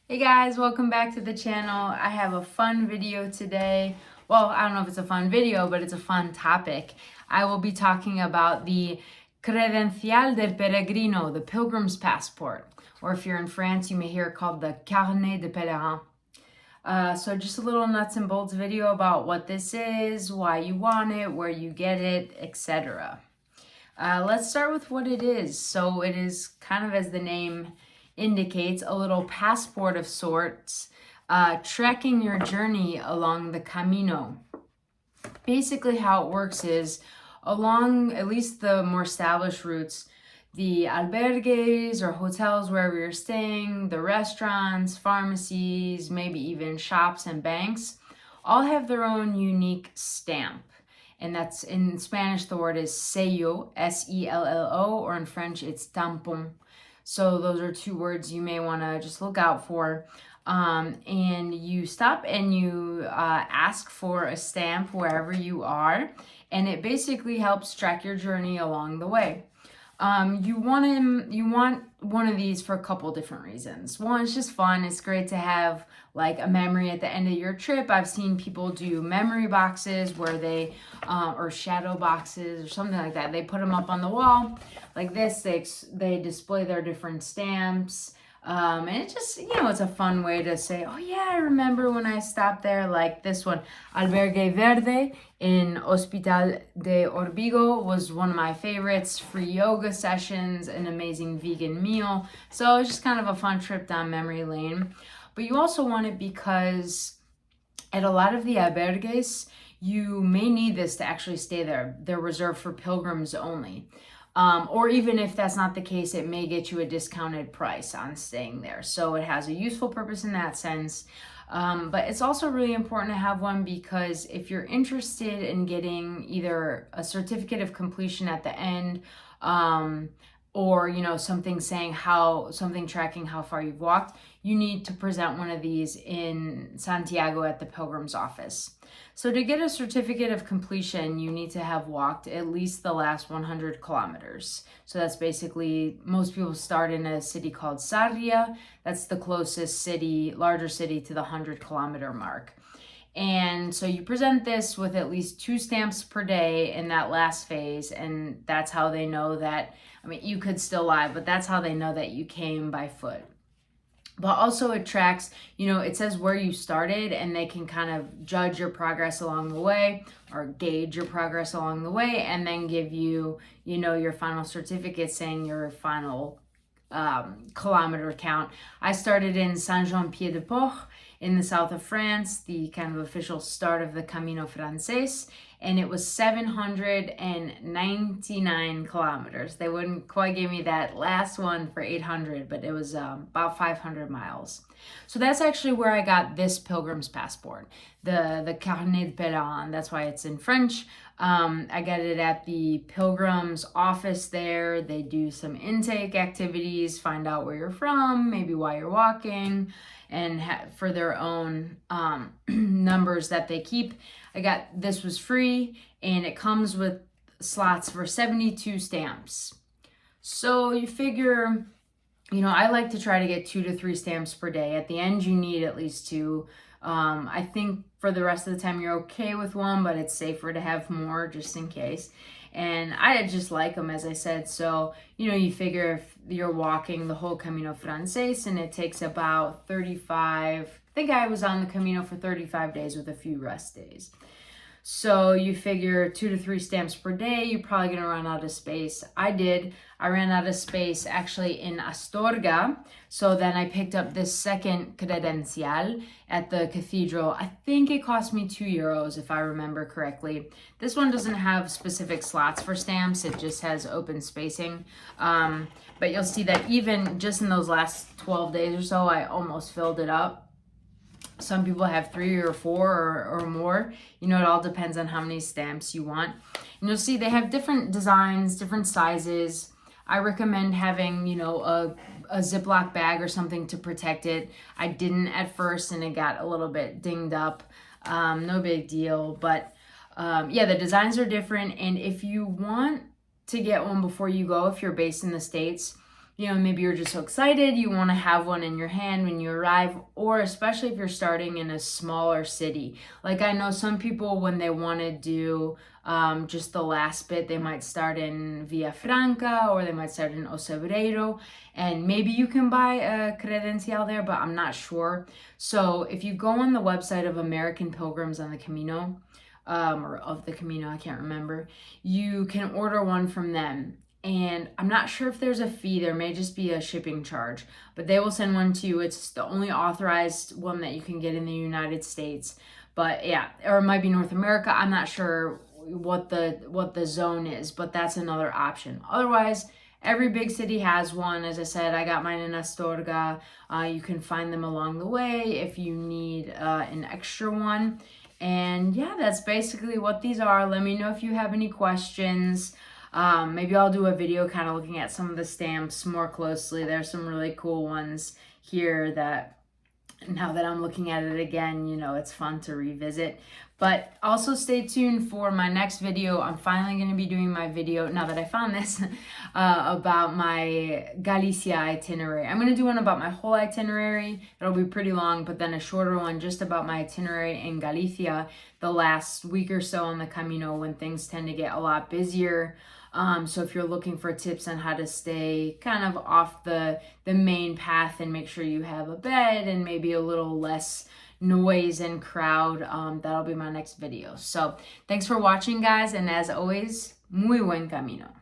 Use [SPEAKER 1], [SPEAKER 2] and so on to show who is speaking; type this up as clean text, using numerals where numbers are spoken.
[SPEAKER 1] Hey guys, welcome back to the channel. I have a fun video today. Well, I don't know if it's a fun video, but it's a fun topic. I will be talking about the Credencial del Peregrino, the Pilgrim's Passport. Or if you're in France, you may hear it called the Carnet de Pèlerin. So just a little nuts and bolts video about what this is, why you want it, where you get it, etc. Let's start with what it is. So it is kind of, as the name indicates, a little passport of sorts, tracking your journey along the Camino. Basically how it works is, along at least the more established routes, the albergues or hotels wherever you're staying, the restaurants, pharmacies, maybe even shops and banks, all have their own unique stamp. And that's, in Spanish, the word is sello, S-E-L-L-O, or in French, it's tampon. So those are two words you may want to just look out for. And you stop and you ask for a stamp wherever you are, and it basically helps track your journey along the way. You want one of these for a couple different reasons. One, it's just fun. It's great to have like a memory at the end of your trip. I've seen people do memory boxes where they, or shadow boxes or something like that. They put them up on the wall like this. They display their different stamps. And it just, it's a fun way to say, oh yeah, I remember when I stopped there, like this one, Albergue Verde in Hospital de Orbigo was one of my favorites. Free yoga sessions, an amazing vegan meal. So it's just kind of a fun trip down memory lane. But you also want it because at a lot of the albergues, you may need this to actually stay there. They're reserved for pilgrims only. Or even if that's not the case, it may get you a discounted price on staying there. So it has a useful purpose in that sense. But it's also really important to have one because if you're interested in getting either a certificate of completion at the end, or something tracking how far you've walked, you need to present one of these in Santiago at the Pilgrim's office. So to get a certificate of completion, you need to have walked at least the last 100 kilometers. So that's basically, most people start in a city called Sarria. That's the closest city, larger city, to the 100-kilometer mark. And so you present this with at least 2 stamps per day in that last phase, and that's how they know that, you could still lie, but that's how they know that you came by foot. But also it tracks, it says where you started, and they can kind of judge your progress along the way or gauge your progress along the way, and then give you, your final certificate saying your final kilometer count. I started in Saint-Jean-Pied-de-Port in the south of France, the kind of official start of the Camino Frances, and it was 799 kilometers. They wouldn't quite give me that last one for 800, but it was about 500 miles. So that's actually where I got this Pilgrim's passport, the Carnet de Pèlerin. That's why it's in French. I got it at the Pilgrim's office there. They do some intake activities, find out where you're from, maybe why you're walking, and for their own numbers that they keep. This was free, and it comes with slots for 72 stamps. So you figure, I like to try to get 2 to 3 stamps per day. At the end, you need at least 2. I think for the rest of the time you're okay with 1, but it's safer to have more just in case. And I just like them, as I said. So, you figure if you're walking the whole Camino Frances and it takes about 35, I think I was on the Camino for 35 days with a few rest days. So you figure 2 to 3 stamps per day, you're probably going to run out of space. I ran out of space actually in Astorga. So then I picked up this second Credential at the cathedral. I think it cost me €2 if I remember correctly. This one doesn't have specific slots for stamps. It just has open spacing. But you'll see that even just in those last 12 days or so, I almost filled it up. Some people have 3 or 4 or more. It all depends on how many stamps you want. And you'll see they have different designs, different sizes. I recommend having, a Ziploc bag or something to protect it. I didn't at first, and it got a little bit dinged up. No big deal. But yeah, the designs are different. And if you want to get one before you go, if you're based in the States, you know, maybe you're just so excited, you want to have one in your hand when you arrive, or especially if you're starting in a smaller city. Like I know some people, when they want to do just the last bit, they might start in Villafranca or they might start in Ocebreiro, and maybe you can buy a Credencial there, but I'm not sure. So if you go on the website of American Pilgrims on the Camino, or of the Camino, I can't remember, you can order one from them. And I'm not sure if there's a fee. There may just be a shipping charge, but they will send one to you. It's the only authorized one that you can get in the United States. But yeah, or it might be North America. I'm not sure what the zone is, but that's another option. Otherwise, every big city has one. As I said, I got mine in Astorga. You can find them along the way if you need an extra one. And yeah, that's basically what these are. Let me know if you have any questions. Maybe I'll do a video kind of looking at some of the stamps more closely. There's some really cool ones here that now that I'm looking at it again, you know, it's fun to revisit. But also stay tuned for my next video. I'm finally going to be doing my video, now that I found this, about my Galicia itinerary. I'm going to do one about my whole itinerary. It'll be pretty long, but then a shorter one just about my itinerary in Galicia the last week or so on the Camino, when things tend to get a lot busier. So if you're looking for tips on how to stay kind of off the main path and make sure you have a bed and maybe a little less noise and crowd, that'll be my next video. So thanks for watching, guys, and as always, muy buen camino.